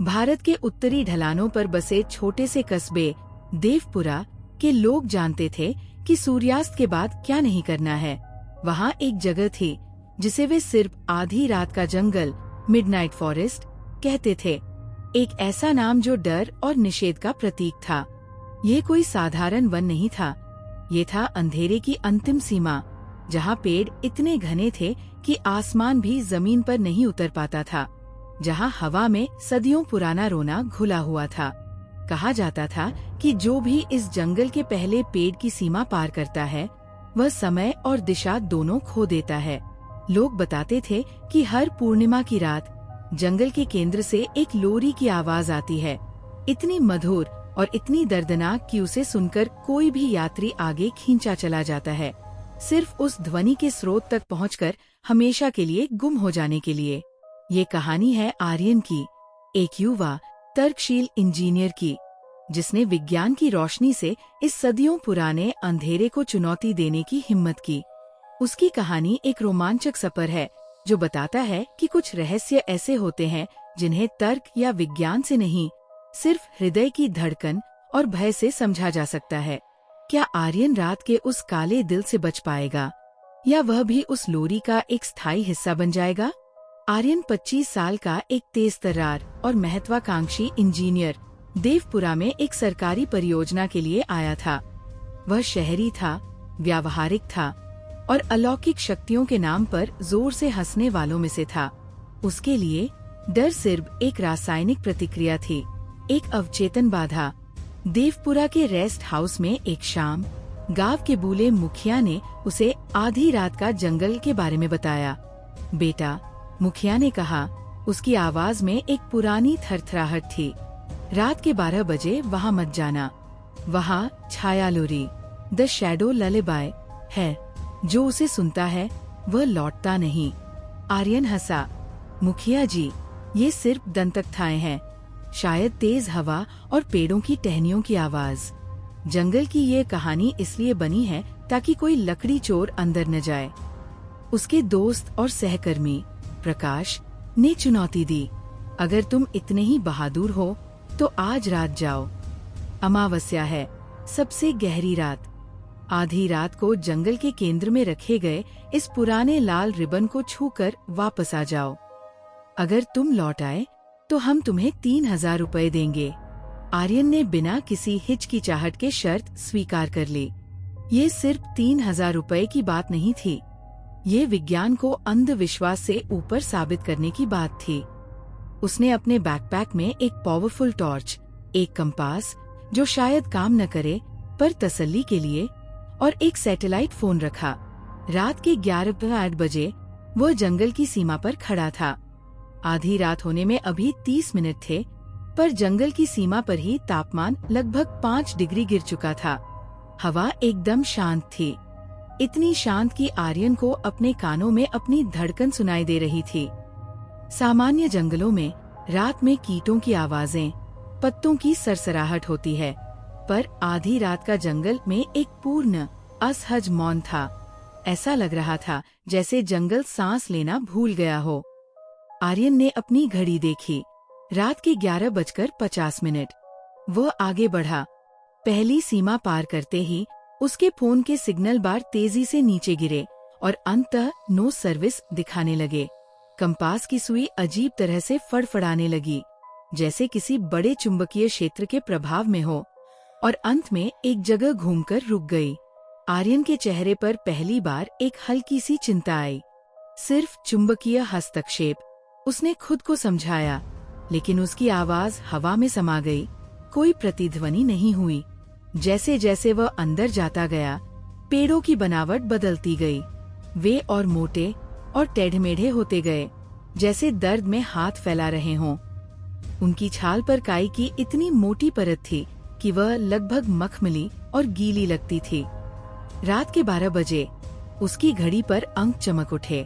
भारत के उत्तरी ढलानों पर बसे छोटे से कस्बे देवपुरा के लोग जानते थे कि सूर्यास्त के बाद क्या नहीं करना है। वहाँ एक जगह थी जिसे वे सिर्फ आधी रात का जंगल मिडनाइट फॉरेस्ट कहते थे। एक ऐसा नाम जो डर और निषेध का प्रतीक था। ये कोई साधारण वन नहीं था, ये था अंधेरे की अंतिम सीमा, जहाँ पेड़ इतने घने थे कि आसमान भी जमीन पर नहीं उतर पाता था, जहाँ हवा में सदियों पुराना रोना घुला हुआ था। कहा जाता था कि जो भी इस जंगल के पहले पेड़ की सीमा पार करता है वह समय और दिशा दोनों खो देता है। लोग बताते थे कि हर पूर्णिमा की रात जंगल के केंद्र से एक लोरी की आवाज आती है, इतनी मधुर और इतनी दर्दनाक कि उसे सुनकर कोई भी यात्री आगे खींचा चला जाता है, सिर्फ उस ध्वनि के स्रोत तक पहुंचकर हमेशा के लिए गुम हो जाने के लिए। ये कहानी है आर्यन की, एक युवा तर्कशील इंजीनियर की, जिसने विज्ञान की रोशनी से इस सदियों पुराने अंधेरे को चुनौती देने की हिम्मत की। उसकी कहानी एक रोमांचक सफर है जो बताता है कि कुछ रहस्य ऐसे होते हैं जिन्हें तर्क या विज्ञान से नहीं, सिर्फ हृदय की धड़कन और भय से समझा जा सकता है। क्या आर्यन रात के उस काले दिल से बच पाएगा, या वह भी उस लोरी का एक स्थायी हिस्सा बन जाएगा? आर्यन 25 साल का एक तेज तर्रार और महत्वाकांक्षी इंजीनियर देवपुरा में एक सरकारी परियोजना के लिए आया था। वह शहरी था, व्यावहारिक था और अलौकिक शक्तियों के नाम पर जोर से हंसने वालों में से था। उसके लिए डर सिर्फ एक रासायनिक प्रतिक्रिया थी, एक अवचेतन बाधा। देवपुरा के रेस्ट हाउस में एक शाम गांव के बूले मुखिया ने उसे आधी रात का जंगल के बारे में बताया। बेटा, मुखिया ने कहा, उसकी आवाज में एक पुरानी थरथराहट थी, रात के 12 बजे वहाँ मत जाना। वहाँ छाया लोरी, द शैडो ललेबाय है। जो उसे सुनता है वह लौटता नहीं। आर्यन हंसा। मुखिया जी, ये सिर्फ दंतकथाएं हैं, शायद तेज हवा और पेड़ों की टहनियों की आवाज। जंगल की ये कहानी इसलिए बनी है ताकि कोई लकड़ी चोर अंदर न जाए। उसके दोस्त और सहकर्मी प्रकाश ने चुनौती दी, अगर तुम इतने ही बहादुर हो तो आज रात जाओ। अमावस्या है, सबसे गहरी रात। आधी रात को जंगल के केंद्र में रखे गए इस पुराने लाल रिबन को छूकर वापस आ जाओ। अगर तुम लौट आए तो हम तुम्हें 3000 रुपए देंगे। आर्यन ने बिना किसी हिचकिचाहट के शर्त स्वीकार कर ली। ये सिर्फ 3000 रुपए की बात नहीं थी, ये विज्ञान को अंधविश्वास से ऊपर साबित करने की बात थी। उसने अपने बैकपैक में एक पावरफुल टॉर्च, एक कंपास जो शायद काम न करे पर तसल्ली के लिए, और एक सैटेलाइट फोन रखा। रात के 11 बजे वह जंगल की सीमा पर खड़ा था। आधी रात होने में अभी 30 मिनट थे, पर जंगल की सीमा पर ही तापमान लगभग 5 डिग्री गिर चुका था। हवा एकदम शांत थी, इतनी शांत कि आर्यन को अपने कानों में अपनी धड़कन सुनाई दे रही थी। सामान्य जंगलों में रात में कीटों की आवाजें, पत्तों की सरसराहट होती है, पर आधी रात का जंगल में एक पूर्ण असहज मौन था। ऐसा लग रहा था जैसे जंगल सांस लेना भूल गया हो। आर्यन ने अपनी घड़ी देखी, रात के 11:50। वह आगे बढ़ा। पहली सीमा पार करते ही उसके फोन के सिग्नल बार तेजी से नीचे गिरे और अंततः नो सर्विस दिखाने लगे। कंपास की सुई अजीब तरह से फड़फड़ाने लगी, जैसे किसी बड़े चुंबकीय क्षेत्र के प्रभाव में हो, और अंत में एक जगह घूमकर रुक गई। आर्यन के चेहरे पर पहली बार एक हल्की सी चिंता आई। सिर्फ चुंबकीय हस्तक्षेप, उसने खुद को समझाया, लेकिन उसकी आवाज हवा में समा गई। कोई प्रतिध्वनि नहीं हुई। जैसे जैसे वह अंदर जाता गया, पेड़ों की बनावट बदलती गई। वे और मोटे और टेढ़मेढ़े होते गए, जैसे दर्द में हाथ फैला रहे हों। उनकी छाल पर काई की इतनी मोटी परत थी कि वह लगभग मखमली और गीली लगती थी। रात के 12 बजे उसकी घड़ी पर अंक चमक उठे।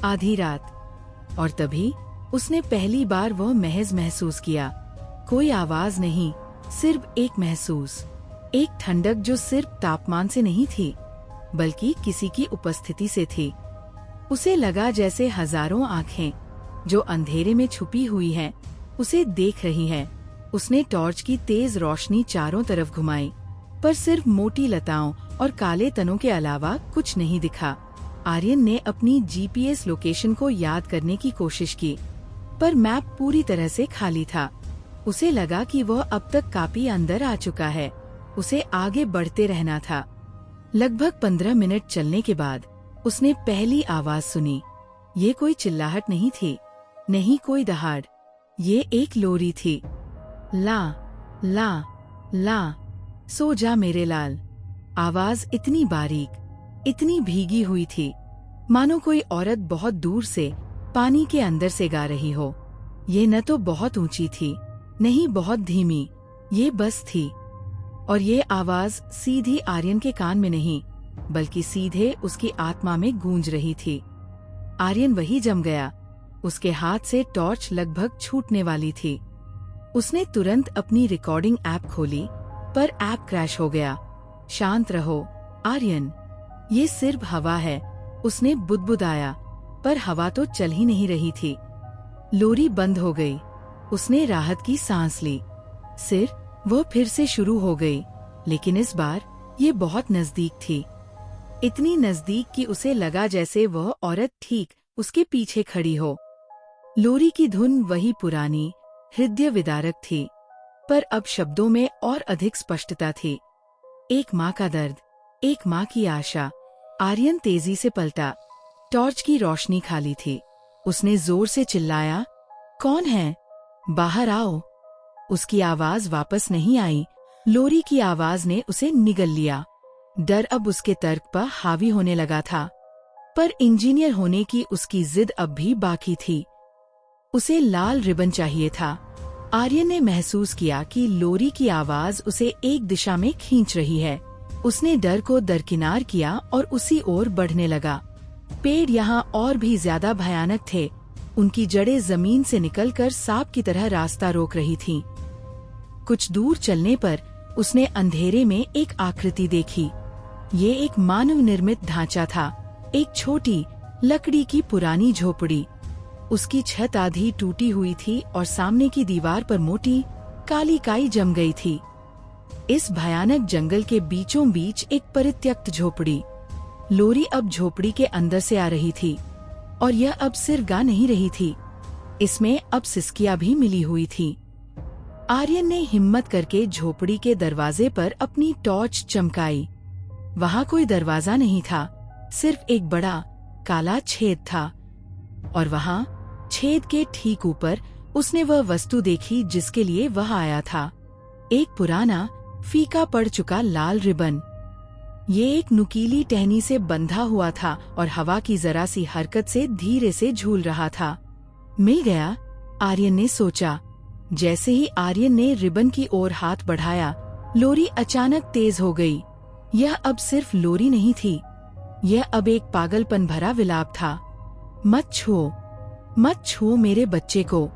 आधी रात। और तभी उसने पहली बार वह महज महसूस किया। कोई आवाज नहीं, सिर्फ एक महसूस, एक ठंडक जो सिर्फ तापमान से नहीं थी, बल्कि किसी की उपस्थिति से थी। उसे लगा जैसे हजारों आंखें जो अंधेरे में छुपी हुई हैं, उसे देख रही है। उसने टॉर्च की तेज रोशनी चारों तरफ घुमाई, पर सिर्फ मोटी लताओं और काले तनों के अलावा कुछ नहीं दिखा। आर्यन ने अपनी जीपीएस लोकेशन को याद करने की कोशिश की, पर मैप पूरी तरह से खाली था। उसे लगा कि वह अब तक काफी अंदर आ चुका है। उसे आगे बढ़ते रहना था। लगभग 15 मिनट चलने के बाद उसने पहली आवाज सुनी। ये कोई चिल्लाहट नहीं थी, नहीं कोई दहाड़, ये एक लोरी थी। ला ला ला, सो जा मेरे लाल। आवाज इतनी बारीक, इतनी भीगी हुई थी, मानो कोई औरत बहुत दूर से पानी के अंदर से गा रही हो। ये न तो बहुत ऊंची थी, नहीं बहुत धीमी, ये बस थी। और ये आवाज सीधी आर्यन के कान में नहीं, बल्कि सीधे उसकी आत्मा में गूंज रही थी। आर्यन वही जम गया। उसके हाथ से टॉर्च लगभग छूटने वाली थी। उसने तुरंत अपनी रिकॉर्डिंग ऐप खोली, पर ऐप क्रैश हो गया। शांत रहो आर्यन, ये सिर्फ हवा है, उसने बुदबुदाया, पर हवा तो चल ही नहीं रही थी। लोरी बंद हो गई। उसने राहत की सांस ली। वो फिर से शुरू हो गई, लेकिन इस बार ये बहुत नजदीक थी। इतनी नजदीक कि उसे लगा जैसे वह औरत ठीक उसके पीछे खड़ी हो। लोरी की धुन वही पुरानी, हृदय विदारक थी, पर अब शब्दों में और अधिक स्पष्टता थी। एक माँ का दर्द, एक माँ की आशा। आर्यन तेजी से पलटा। टॉर्च की रोशनी खाली थी। उसने जोर से चिल्लाया, कौन है? बाहर आओ। उसकी आवाज वापस नहीं आई। लोरी की आवाज ने उसे निगल लिया। डर अब उसके तर्क पर हावी होने लगा था, पर इंजीनियर होने की उसकी जिद अब भी बाकी थी। उसे लाल रिबन चाहिए था। आर्यन ने महसूस किया कि लोरी की आवाज उसे एक दिशा में खींच रही है। उसने डर को दरकिनार किया और उसी ओर बढ़ने लगा। पेड़ यहाँ और भी ज्यादा भयानक थे। उनकी जड़ें जमीन से निकलकर सांप की तरह रास्ता रोक रही थीं। कुछ दूर चलने पर उसने अंधेरे में एक आकृति देखी। ये एक मानव निर्मित ढांचा था, एक छोटी लकड़ी की पुरानी झोपड़ी। उसकी छत आधी टूटी हुई थी और सामने की दीवार पर मोटी काली काई जम गई थी। इस भयानक जंगल के बीचों बीच एक परित्यक्त झोपड़ी। लोरी अब झोपड़ी के अंदर से आ रही थी, और यह अब सिर्फ गा नहीं रही थी, इसमें अब सिसकियां भी मिली हुई थी। आर्यन ने हिम्मत करके झोपड़ी के दरवाजे पर अपनी टॉर्च चमकाई। वहाँ कोई दरवाजा नहीं था, सिर्फ एक बड़ा काला छेद था। और वहाँ छेद के ठीक ऊपर उसने वह वस्तु देखी जिसके लिए वह आया था। एक पुराना फीका पड़ चुका लाल रिबन। ये एक नुकीली टहनी से बंधा हुआ था और हवा की जरा सी हरकत से धीरे से झूल रहा था। मिल गया, आर्यन ने सोचा। जैसे ही आर्यन ने रिबन की ओर हाथ बढ़ाया, लोरी अचानक तेज हो गई। यह अब सिर्फ लोरी नहीं थी, यह अब एक पागलपन भरा विलाप था। मत छुओ, मत छुओ मेरे बच्चे को,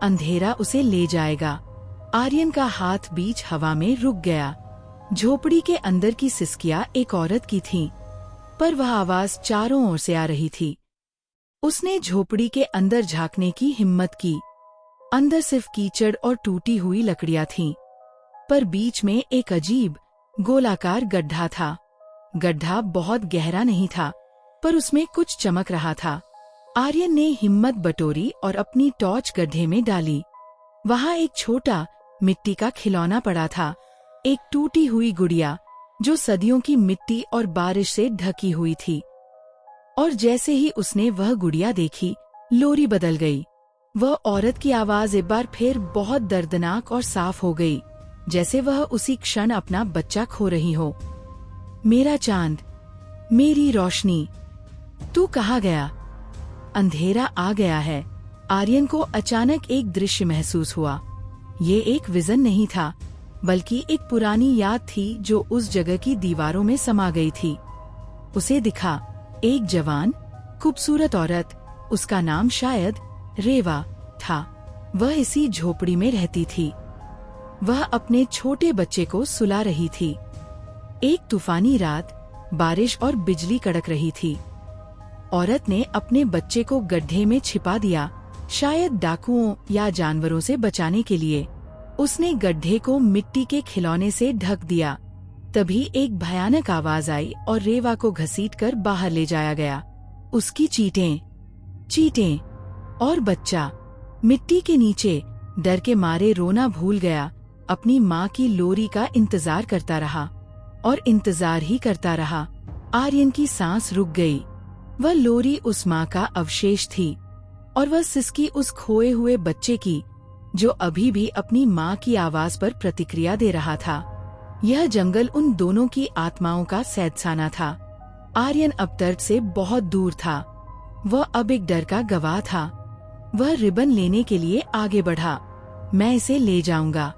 अंधेरा उसे ले जाएगा। आर्यन का हाथ बीच हवा में रुक गया। झोपड़ी के अंदर की सिसकियां एक औरत की थीं, पर वह आवाज चारों ओर से आ रही थी। उसने झोपड़ी के अंदर झांकने की हिम्मत की। अंदर सिर्फ कीचड़ और टूटी हुई लकड़ियां थीं, पर बीच में एक अजीब गोलाकार गड्ढा था। गड्ढा बहुत गहरा नहीं था, पर उसमें कुछ चमक रहा था। आर्यन ने हिम्मत बटोरी और अपनी टॉर्च गड्ढे में डाली। वहाँ एक छोटा मिट्टी का खिलौना पड़ा था, एक टूटी हुई गुड़िया जो सदियों की मिट्टी और बारिश से ढकी हुई थी। और जैसे ही उसने वह गुड़िया देखी, लोरी बदल गई। वह औरत की आवाज एक बार फिर बहुत दर्दनाक और साफ हो गई, जैसे वह उसी क्षण अपना बच्चा खो रही हो। मेरा चांद, मेरी रोशनी, तू कहाँ गया? अंधेरा आ गया है। आर्यन को अचानक एक दृश्य महसूस हुआ। ये एक विजन नहीं था, बल्कि एक पुरानी याद थी जो उस जगह की दीवारों में समा गई थी। उसे दिखा एक जवान, खूबसूरत औरत, उसका नाम शायद रेवा था। वह इसी झोपड़ी में रहती थी। वह अपने छोटे बच्चे को सुला रही थी। एक तूफानी रात, बारिश और बिजली कड़क रही थी। औरत ने अपने बच्चे को गड्ढे में छिपा दिया शायद डाकुओं या जानवरों से बचाने के लिए। उसने गड्ढे को मिट्टी के खिलौने से ढक दिया। तभी एक भयानक आवाज आई और रेवा को घसीटकर बाहर ले जाया गया। उसकी चींटें और बच्चा मिट्टी के नीचे डर के मारे रोना भूल गया। अपनी माँ की लोरी का इंतजार करता रहा और इंतजार ही करता रहा। आर्यन की सांस रुक गई। वह लोरी उस माँ का अवशेष थी और वह सिसकी उस खोए हुए बच्चे की, जो अभी भी अपनी माँ की आवाज पर प्रतिक्रिया दे रहा था। यह जंगल उन दोनों की आत्माओं का सैदसाना था। आर्यन अब तर्क से बहुत दूर था। वह अब एक डर का गवाह था। वह रिबन लेने के लिए आगे बढ़ा। मैं इसे ले जाऊंगा,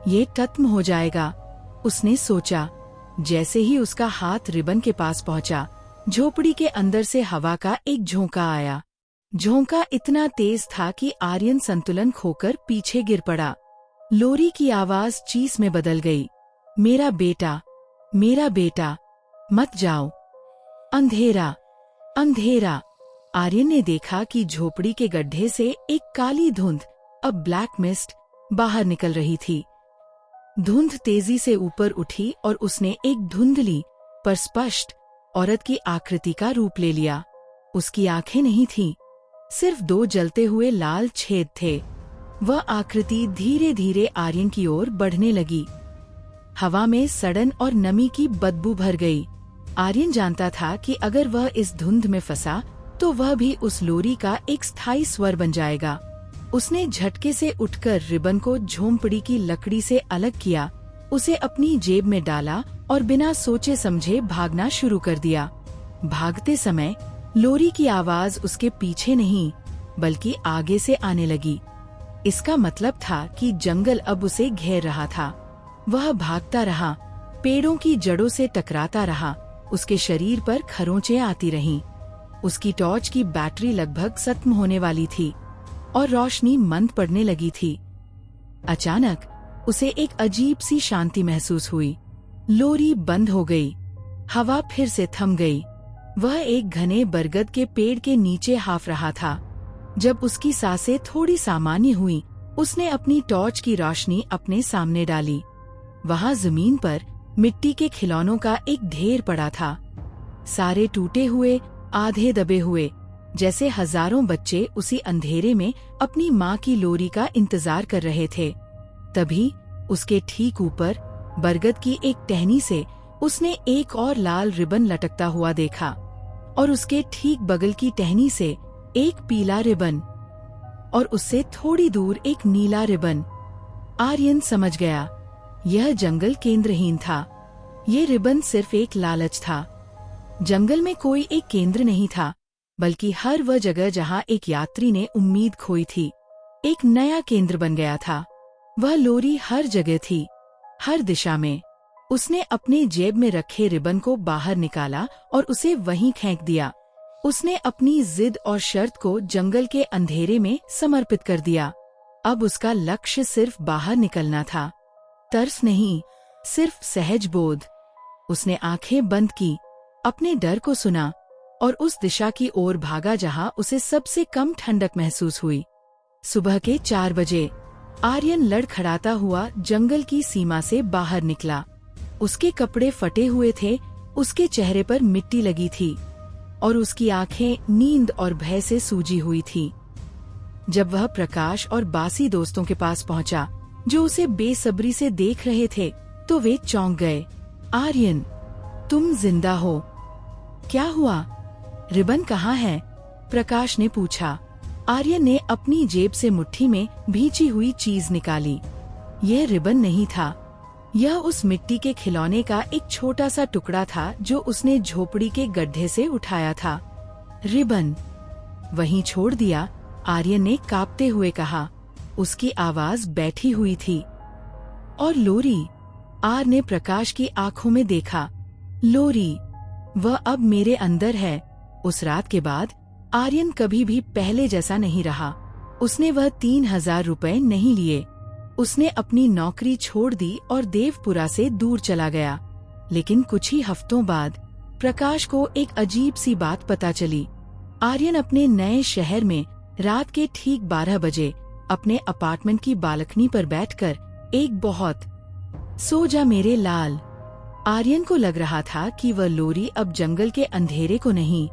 ये खत्म हो जाएगा, उसने सोचा। जैसे ही उसका हाथ रिबन के पास पहुंचा, झोपड़ी के अंदर से हवा का एक झोंका आया। झोंका इतना तेज था कि आर्यन संतुलन खोकर पीछे गिर पड़ा। लोरी की आवाज चीस में बदल गई। मेरा बेटा, मत जाओ। अंधेरा। आर्यन ने देखा कि झोपड़ी के गड्ढे से एक काली धुंध, अब ब्लैक मिस्ट, बाहर निकल रही थी। धुंध तेजी से ऊपर उठी और उसने एक धुंधली पर स्पष्ट औरत की आकृति का रूप ले लिया। उसकी आंखें नहीं थीं, सिर्फ 2 जलते हुए लाल छेद थे। वह आकृति धीरे धीरे आर्यन की ओर बढ़ने लगी। हवा में सड़न और नमी की बदबू भर गई। आर्यन जानता था कि अगर वह इस धुंध में फंसा तो वह भी उस लोरी का एक स्थायी स्वर बन जाएगा। उसने झटके से उठकर रिबन को झोंपड़ी की लकड़ी से अलग किया, उसे अपनी जेब में डाला और बिना सोचे समझे भागना शुरू कर दिया। भागते समय लोरी की आवाज उसके पीछे नहीं बल्कि आगे से आने लगी। इसका मतलब था कि जंगल अब उसे घेर रहा था। वह भागता रहा, पेड़ों की जड़ों से टकराता रहा। उसके शरीर पर खरोंचें आती रहीं। उसकी टॉर्च की बैटरी लगभग खत्म होने वाली थी और रोशनी मंद पड़ने लगी थी। अचानक उसे एक अजीब सी शांति महसूस हुई। लोरी बंद हो गई। हवा फिर से थम गई। वह एक घने बरगद के पेड़ के नीचे हाफ रहा था। जब उसकी सांसें थोड़ी सामान्य हुई, उसने अपनी टॉर्च की रोशनी अपने सामने डाली। वहां जमीन पर मिट्टी के खिलौनों का एक ढेर पड़ा था, सारे टूटे हुए, आधे दबे हुए, जैसे हजारों बच्चे उसी अंधेरे में अपनी माँ की लोरी का इंतजार कर रहे थे। तभी उसके ठीक ऊपर बरगद की एक टहनी से उसने एक और लाल रिबन लटकता हुआ देखा और उसके ठीक बगल की टहनी से एक पीला रिबन और उससे थोड़ी दूर एक नीला रिबन। आर्यन समझ गया, यह जंगल केंद्रहीन था। ये रिबन सिर्फ एक लालच था। जंगल में कोई एक केंद्र नहीं था, बल्कि हर वह जगह जहां एक यात्री ने उम्मीद खोई थी, एक नया केंद्र बन गया था। वह लोरी हर जगह थी, हर दिशा में। उसने अपने जेब में रखे रिबन को बाहर निकाला और उसे वहीं फेंक दिया। उसने अपनी जिद और शर्त को जंगल के अंधेरे में समर्पित कर दिया। अब उसका लक्ष्य सिर्फ बाहर निकलना था, तरस नहीं, सिर्फ सहज बोध। उसने आंखें बंद की, अपने डर को सुना और उस दिशा की ओर भागा जहां उसे सबसे कम ठंडक महसूस हुई। सुबह के 4 बजे आर्यन लड़खड़ाता हुआ जंगल की सीमा से बाहर निकला। उसके कपड़े फटे हुए थे, उसके चेहरे पर मिट्टी लगी थी और उसकी आंखें नींद और भय से सूजी हुई थी। जब वह प्रकाश और बासी दोस्तों के पास पहुंचा, जो उसे बेसब्री से देख रहे थे, तो वे चौंक गए। आर्यन, तुम जिंदा हो? क्या हुआ? रिबन कहाँ है? प्रकाश ने पूछा। आर्यन ने अपनी जेब से मुट्ठी में भींची हुई चीज निकाली। यह रिबन नहीं था, यह उस मिट्टी के खिलौने का एक छोटा सा टुकड़ा था जो उसने झोपड़ी के गड्ढे से उठाया था। रिबन वहीं छोड़ दिया, आर्यन ने कांपते हुए कहा। उसकी आवाज बैठी हुई थी। और लोरी? आर ने प्रकाश की आंखों में देखा। लोरी, वह अब मेरे अंदर है। उस रात के बाद आर्यन कभी भी पहले जैसा नहीं रहा। उसने वह 3000 रुपए नहीं लिए। उसने अपनी नौकरी छोड़ दी और देवपुरा से दूर चला गया। लेकिन कुछ ही हफ्तों बाद प्रकाश को एक अजीब सी बात पता चली। आर्यन अपने नए शहर में रात के ठीक 12 बजे अपने अपार्टमेंट की बालकनी पर बैठकर एक बहुत सो जा मेरे लाल। आर्यन को लग रहा था कि वह लोरी अब जंगल के अंधेरे को नहीं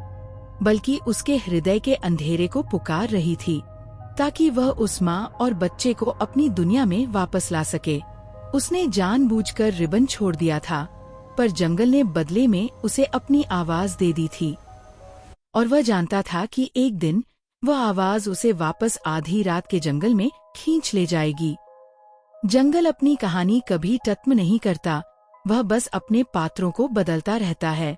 बल्कि उसके हृदय के अंधेरे को पुकार रही थी, ताकि वह उस माँ और बच्चे को अपनी दुनिया में वापस ला सके। उसने जानबूझकर रिबन छोड़ दिया था, पर जंगल ने बदले में उसे अपनी आवाज दे दी थी, और वह जानता था कि एक दिन वह आवाज उसे वापस आधी रात के जंगल में खींच ले जाएगी। जंगल अपनी कहानी कभी खत्म नहीं करता, वह बस अपने पात्रों को बदलता रहता है।